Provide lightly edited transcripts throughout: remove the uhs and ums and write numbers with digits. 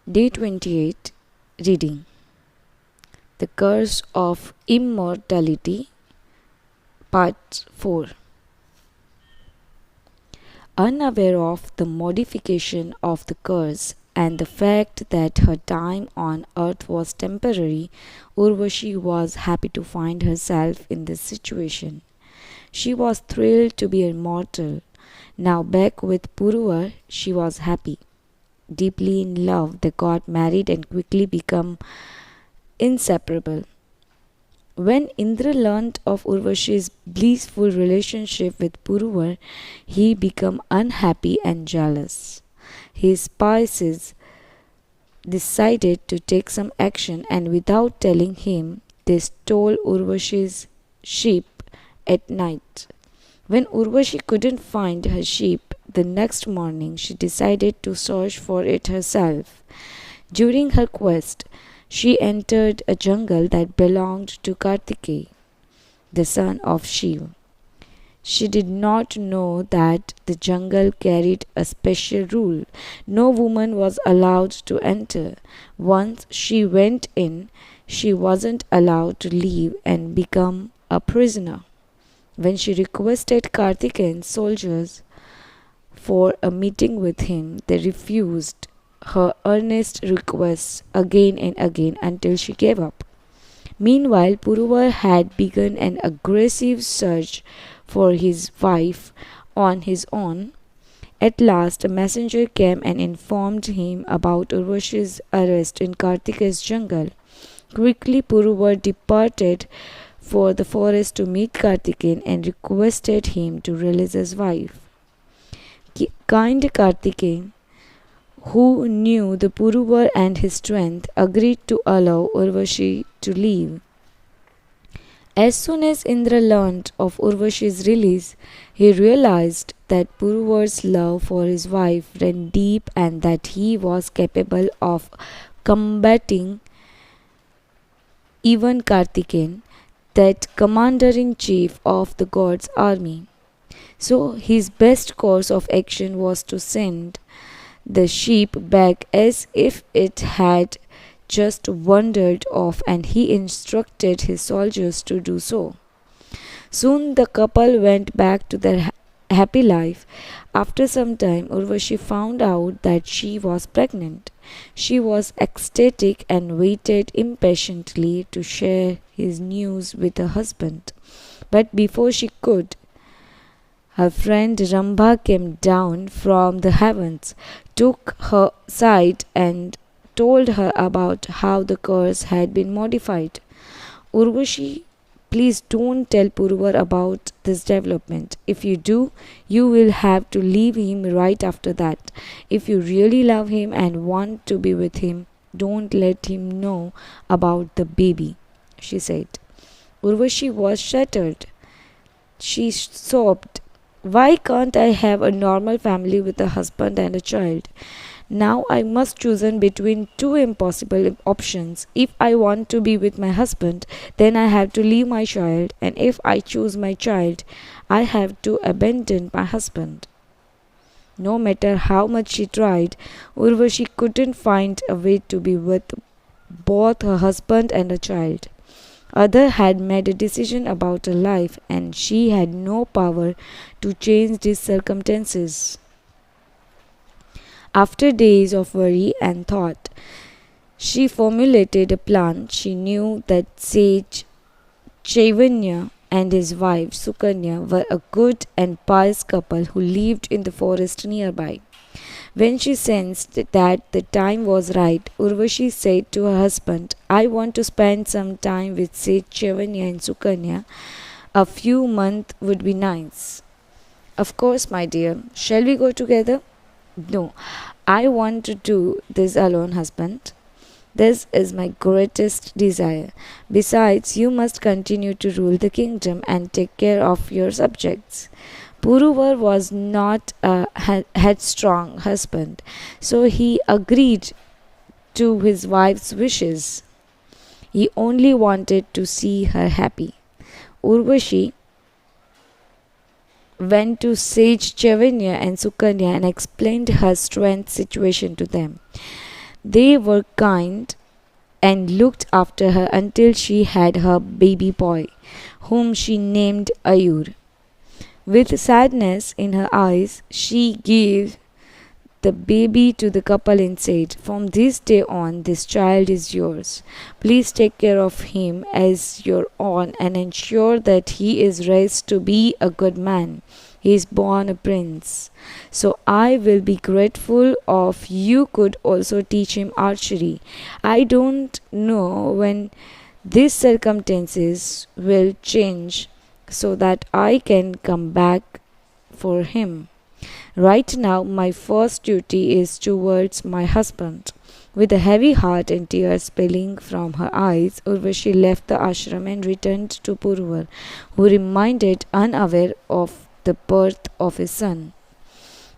Day 28. Reading. The Curse of Immortality, Part 4. Unaware of the modification of the curse and the fact that her time on earth was temporary, Urvashi was happy to find herself in this situation. She was thrilled to be immortal. Now back with Puruvar, she was happy. Deeply in love, they got married and quickly became inseparable. When Indra learnt of Urvashi's blissful relationship with Puruvar, he became unhappy and jealous. His spies decided to take some action, and without telling him, they stole Urvashi's sheep at night. When Urvashi couldn't find her sheep the next morning, she decided to search for it herself. During her quest, she entered a jungle that belonged to Kartikeya, the son of Shiva. She did not know that the jungle carried a special rule. No woman was allowed to enter. Once she went in, she wasn't allowed to leave and become a prisoner. When she requested Kartikeyan's soldiers for a meeting with him, they refused her earnest requests again and again until she gave up. Meanwhile, Puruvar had begun an aggressive search for his wife on his own. At last, a messenger came and informed him about Urvashi's arrest in Kartikeya's jungle. Quickly, Puruvar departed for the forest to meet Kartikeyan and requested him to release his wife. Kind Kartikeyan, who knew the Puruvar and his strength, agreed to allow Urvashi to leave. As soon as Indra learnt of Urvashi's release, he realized that Puruvar's love for his wife ran deep and that he was capable of combating even Kartikeyan, that commander-in-chief of the gods' army. So his best course of action was to send the sheep back as if it had just wandered off, and he instructed his soldiers to do so. Soon the couple went back to their happy life. After some time, Urvashi found out that she was pregnant. She was ecstatic and waited impatiently to share his news with her husband. But before she could, her friend Rambha came down from the heavens, took her aside, and told her about how the curse had been modified. Urvashi, please don't tell Puruvar about this development. If you do, you will have to leave him right after that. If you really love him and want to be with him, don't let him know about the baby, she said. Urvashi was shattered. She sobbed, "Why can't I have a normal family with a husband and a child? Now I must choose between two impossible options. If I want to be with my husband, then I have to leave my child, and if I choose my child, I have to abandon my husband." No matter how much she tried, Urvashi couldn't find a way to be with both her husband and her child. Others had made a decision about her life, and she had no power to change these circumstances. After days of worry and thought, she formulated a plan. She knew that sage Chaitanya and his wife Sukanya were a good and pious couple who lived in the forest nearby. When she sensed that the time was right, Urvashi said to her husband, "I want to spend some time with sage Chaitanya and Sukanya. A few months would be nice." "Of course, my dear. Shall we go together?" "No, I want to do this alone, husband. This is my greatest desire. Besides, you must continue to rule the kingdom and take care of your subjects." Puruvar was not a headstrong husband, so he agreed to his wife's wishes. He only wanted to see her happy. Urvashi went to sage Chaitanya and Sukanya and explained her strange situation to them. They were kind and looked after her until she had her baby boy, whom she named Ayur. With sadness in her eyes, she gave the baby to the couple and said, "From this day on, this child is yours. Please take care of him as your own and ensure that he is raised to be a good man. He is born a prince. So I will be grateful if you could also teach him archery. I don't know when these circumstances will change so that I can come back for him. Right now, my first duty is towards my husband." With a heavy heart and tears spilling from her eyes, Urvashi left the ashram and returned to Purvar, who remained unaware of the birth of his son.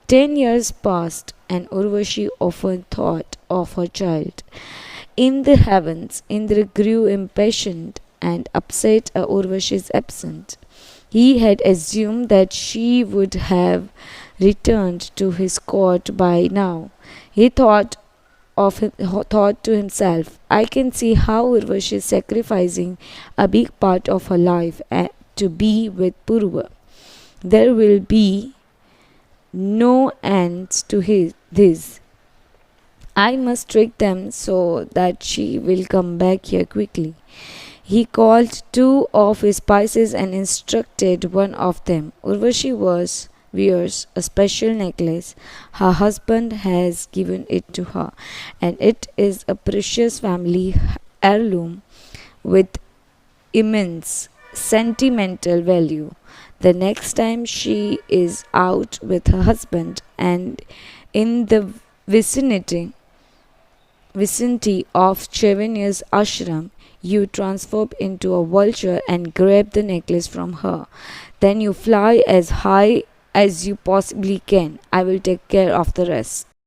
10 years passed, and Urvashi often thought of her child. In the heavens, Indra grew impatient and upset at Urvashi's absence. He had assumed that she would have returned to his court by now. He thought to himself, "I can see how Urvashi is sacrificing a big part of her life to be with Purva. There will be no end to this. I must trick them so that she will come back here quickly." He called two of his spies and instructed one of them. "Urvashi wears a special necklace. Her husband has given it to her, and it is a precious family heirloom with immense sentimental value. The next time she is out with her husband and in the vicinity of Chevenier's ashram, you transform into a vulture and grab the necklace from her. Then you fly as high as you possibly can. I will take care of the rest."